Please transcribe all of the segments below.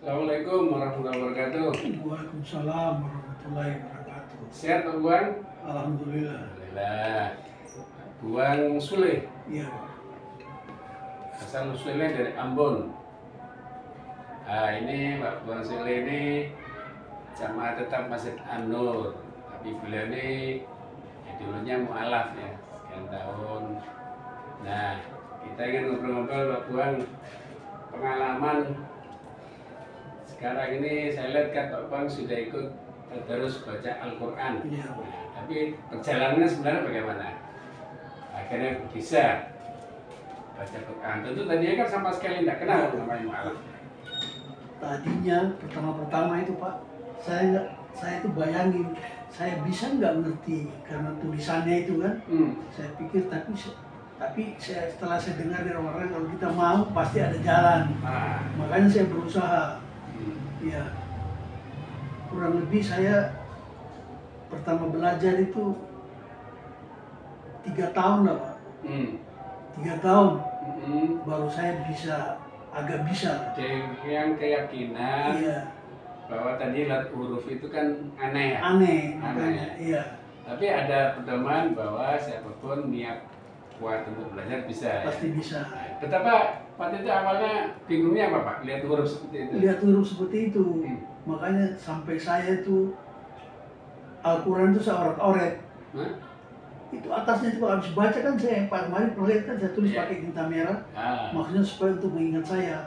Assalamualaikum warahmatullahi wabarakatuh. Waalaikumsalam warahmatullahi wabarakatuh. Sehat Pak Buang? Alhamdulillah. Alhamdulillah. Buang Sule. Iya, Pak. Asal usulnya dari Ambon. Nah, ini Pak Buang Sule ini jamaah tetap Masjid An-Nur. Tapi beliau ini dulunya mu'alaf ya, sekian tahun. Nah, kita ingin ngobrol-ngobrol Pak Buang pengalaman. Sekarang ini saya lihat kan Pak Buang sudah ikut terus baca Al-Quran. Iya, Pak. Nah, tapi perjalanannya sebenarnya bagaimana? Akhirnya bisa baca Quran. Tentu tadinya kan sama sekali tidak kenal namanya mu'alaf. Tadinya pertama-pertama itu, Pak, saya itu bayangin saya bisa nggak ngerti karena tulisannya itu kan. Saya pikir tapi setelah saya dengar dari orang-orang kalau kita mau pasti ada jalan. Makanya saya berusaha. Ya, kurang lebih saya pertama belajar itu 3 tahun lah, Pak. 3 tahun baru saya agak bisa. Dengan keyakinan bahwa tadi huruf itu kan aneh ya? Aneh, makanya, iya. Tapi ada pedoman bahwa siapapun niat kuat untuk belajar bisa. Pasti ya? bisa. Nah, betapa waktu itu awalnya bingungnya apa Pak? Lihat huruf seperti itu? Lihat huruf seperti itu. Makanya sampai saya itu Al-Quran itu saya oret-oret. Itu atasnya itu kalau habis baca kan saya Pak kemarin pernah lihat kan saya tulis pakai tinta merah. Maksudnya supaya untuk mengingat saya.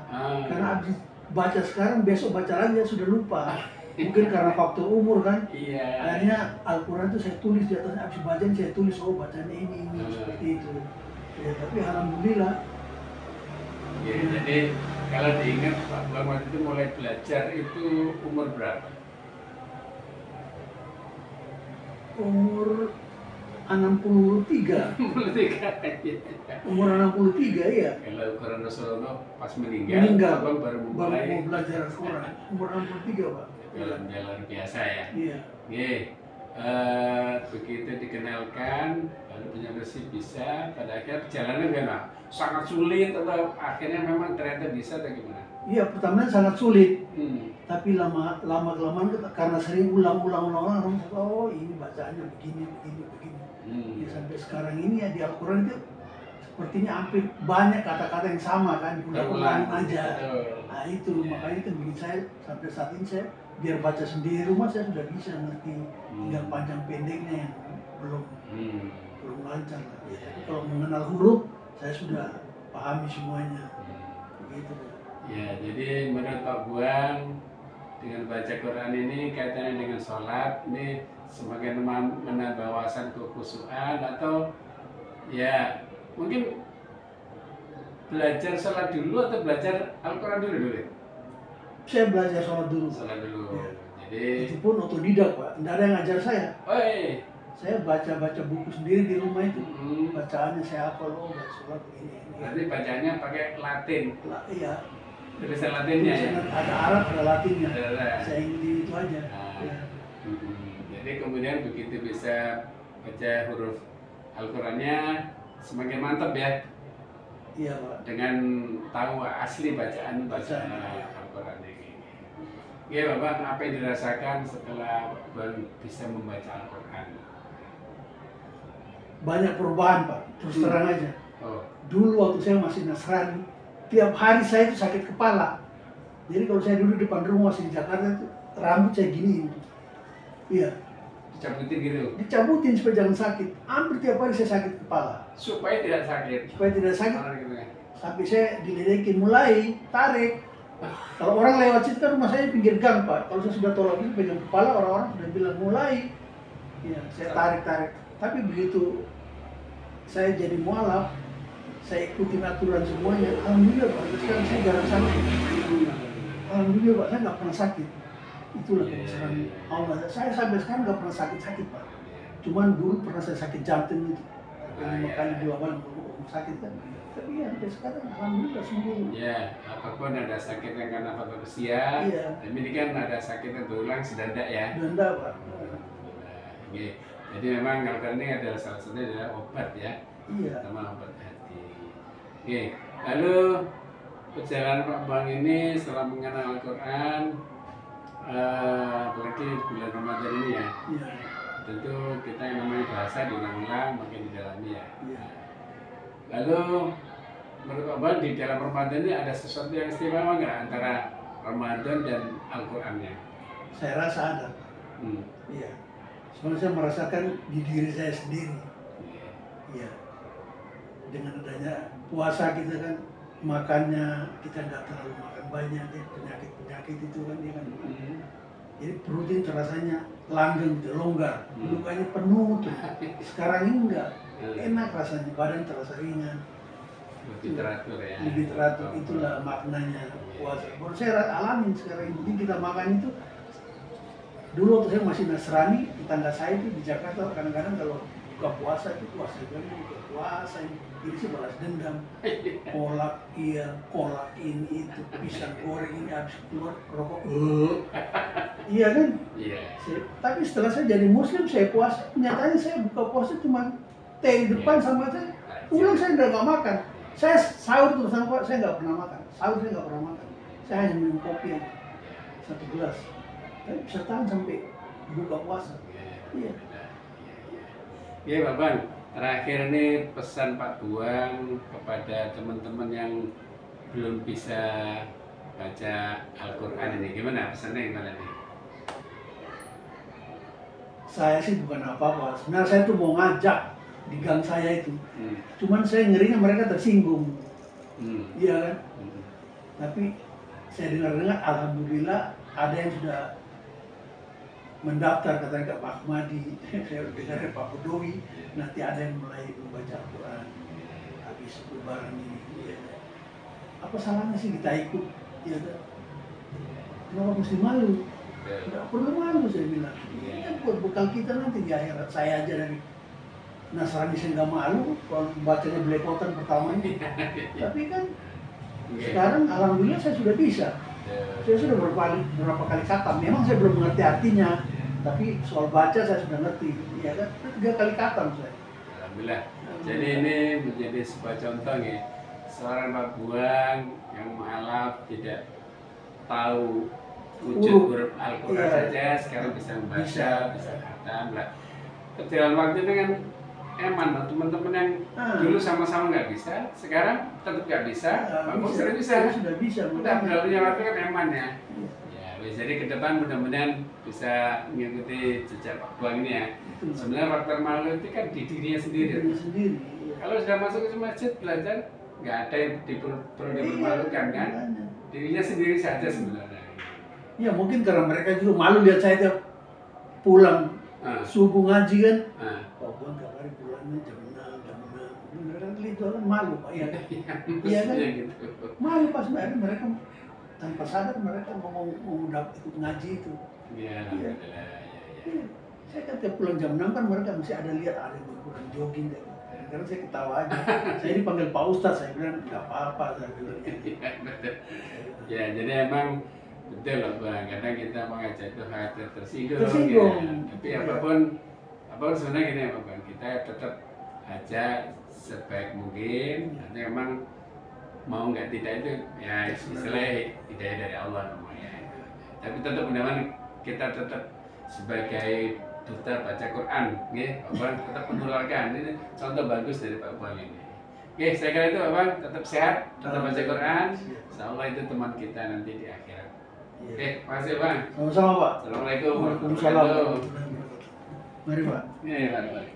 Karena habis baca sekarang besok baca lagi ya sudah lupa. Mungkin karena faktor umur kan. Akhirnya Al-Quran itu saya tulis di atasnya, habis baca saya tulis bacanya ini seperti itu. Ya, tapi alhamdulillah. Ya, jadi kalau diingat Pak Buang waktu itu mulai belajar itu umur berapa? Umur 63. Umur 63 ya. Kalau Quran Rasulullah pas meninggal Bang baru mulai mau belajar Al-Quran. Umur 63, Pak. Jalan biasa ya. Iya. Begitu dikenalkan lalu punya bersih bisa, pada akhirnya perjalanan gimana? Sangat sulit atau akhirnya memang ternyata bisa atau gimana? Iya, pertamanya sangat sulit. Tapi lama kelamaan karena sering ulang-ulang oh ini bacaannya begini. Ya, sampai sekarang ini ya di Al-Quran itu sepertinya hampir banyak kata-kata yang sama kan, ulang-ulang aja. Nah itu makanya kan bikin saya sampai saat ini saya biar baca sendiri rumah saya sudah bisa ngerti, tinggal panjang pendeknya yang belum lancar lah. Ya, tapi kalau mengenal huruf saya sudah pahami semuanya. Begitu. Ya, jadi menurut Pak Buang dengan baca Quran ini kaitannya dengan sholat ini semakin menambah wawasan kekhusyuan atau ya mungkin belajar sholat dulu atau belajar Al-Quran dulu? Saya belajar sholat dulu. Ya. Jadi itu pun otodidak, Pak. Tidak ada yang ngajar saya. Saya baca buku sendiri di rumah itu. Bacaannya saya hafal, baca sholat ini. Berarti bacaannya pakai Latin? Iya. Tulisan Latinnya ya? Ada Arab, ada Latinnya. Saya ikuti itu aja. Jadi kemudian begitu bisa baca huruf Al-Qurannya semakin mantap ya? Iya, Pak. Dengan tahu asli bacaan Al-Quran ini. Ya Bapak, apa yang dirasakan setelah bisa membaca Al-Quran? Banyak perubahan, Pak. Terus terang aja. Dulu waktu saya masih Nasrani, tiap hari saya itu sakit kepala. Jadi kalau saya duduk depan rumah masih di Jakarta itu rambut saya gini. Iya. Dicabutin gitu? Dicabutin supaya jangan sakit. Hampir tiap hari saya sakit kepala. Supaya tidak sakit? Supaya tidak sakit. Sampai saya diledekin, mulai tarik. Kalau orang lewat situ kan rumah saya pinggir gang, Pak. Kalau saya sudah tolak ini pegang kepala, orang-orang sudah bilang mulai. Ya, saya tarik. Tapi begitu saya jadi mualaf, saya ikutin aturan semuanya. Alhamdulillah, Pak. Sekarang saya jarang sakit. Alhamdulillah, Pak. Saya nggak pernah sakit. Itulah kebesaran Allah. Saya sampai sekarang nggak pernah sakit, Pak. Cuman dulu pernah saya sakit jantung itu. 5 kali 2 kali sakit kan. Tapi ya sampai sekarang alhamdulillah sembuh. Ya, apapun ada sakit yang karena faktor usia. Tapi ini kan ada sakit yang berulang sedadak ya. Sedadak, Pak. Jadi memang Al-Quran ini adalah salah satunya adalah obat ya. Iya. Sama obat hati. Lalu perjalanan Pak Bang ini setelah mengenal Al-Quran, apalagi bulan Ramadan ini ya, Iya. tentu kita yang namanya bahasa diulang-ulang makin didalami ya. Iya. Lalu menurut Pak Bang di dalam Ramadan ini ada sesuatu yang istimewa nggak antara Ramadan dan Al-Qurannya? Saya rasa ada. Iya. Soalnya saya merasakan di diri saya sendiri. Iya. Dengan adanya puasa kita kan makannya kita nggak terlalu makan banyak ya, penyakit itu kan ya kan. Jadi perut ini terasanya langgeng, gitu, longgar, lukanya penuh tuh. Sekarang ini enggak, enak rasanya, badan terasa ringan. Lebih teratur ya. Lebih teratur, itulah maknanya puasa. Baru saya alamin sekarang ini. Jadi kita makan itu, dulu waktu saya masih Nasrani, tetangga saya itu di Jakarta kadang-kadang kalau buka puasa itu puasa buka puasa ini sih balas dendam, kolak iya, kolak ini itu, pisang goreng ini habis keluar rokok, iya kan? Iya. Tapi setelah saya jadi Muslim saya puasa, nyatanya saya buka puasa cuma teh di depan sama saya, pulang saya udah nggak makan, saya sahur terus sama saya nggak pernah makan, sahur saya nggak pernah makan, saya hanya minum kopi aja, 1 gelas, tapi bisa tahan sampai buka puasa, iya. Iya Pak Bang, terakhir nih pesan Pak Buang kepada teman-teman yang belum bisa baca Al-Quran ini, gimana pesannya gimana nih? Saya sih bukan apa-apa, sebenarnya saya tuh mau ngajak di gang saya itu, cuman saya ngerinya mereka tersinggung, iya kan? Tapi saya dengar-dengar, alhamdulillah ada yang sudah mendaftar katanya ke Pak Ahmadi, saya dengar dari Pak Budowi, nanti ada yang mulai membaca Al-Quran habis lebaran ini. Ya. Apa salahnya sih kita ikut? Ya, kenapa mesti malu? Tidak perlu malu saya bilang. Ini kan buat bekal kita nanti di akhirat. Saya aja dari Nasrani saya nggak malu kalau bacanya belepotan pertama ini. Tapi kan sekarang alhamdulillah saya sudah bisa. Saya sudah berapa kali khatam. Memang saya belum mengerti artinya, tapi soal baca saya sudah ngerti. Ya kan, 3 kali khatam saya. Alhamdulillah. Jadi ini menjadi sebuah contoh ya, seorang Pak Buang yang mualaf tidak tahu wujud huruf Al-Quran saja, sekarang bisa membaca, bisa khatam lah. Perjalanan waktu itu kan eman, teman-teman yang dulu sama-sama nggak bisa, sekarang tetap nggak bisa, Pak Buang sudah bisa. Sudah bisa. Udah berlalunya waktu kan eman ya. Jadi ke depan mudah-mudahan bisa mengikuti jejak Pak Buang ini ya. Sebenarnya faktor malu itu kan di dirinya sendiri. Kalau sudah masuk ke masjid belajar, nggak ada yang perlu dipermalukan kan? Dirinya sendiri saja sebenarnya. Ya mungkin karena mereka juga malu lihat saya tiap pulang subuh ngaji kan. Pak Buang tiap hari pulangnya jam 6. Mereka itu kan malu Pak ya. Iya kan? Malu pas mereka tanpa sadar mereka mau ikut ngaji itu. Iya. Saya kan tiap pulang jam 6 kan mereka masih ada lihat ada yang berkurang jogging deh. Karena saya ketawa aja. Saya dipanggil Pak Ustadz, saya bilang nggak apa-apa saya bilang. Ya jadi emang betul loh Bang. Kadang kita mengajak itu hati tersinggung. Ya. Tapi apapun sebenarnya gini ya Bang. Kita tetap ajak sebaik mungkin. Nanti emang mau nggak tidak itu ya istilahnya hidayah dari Allah namanya. Tapi tetap mudah-mudahan kita tetap sebagai duta baca Quran, Abang tetap menularkan. Ini contoh bagus dari Pak Buang ini. Saya kira itu Abang tetap sehat, tetap baca Quran. Insyaallah itu teman kita nanti di akhirat. Makasih Bang. Sama-sama Pak. Assalamualaikum warahmatullahi wabarakatuh. Mari Pak. Mari.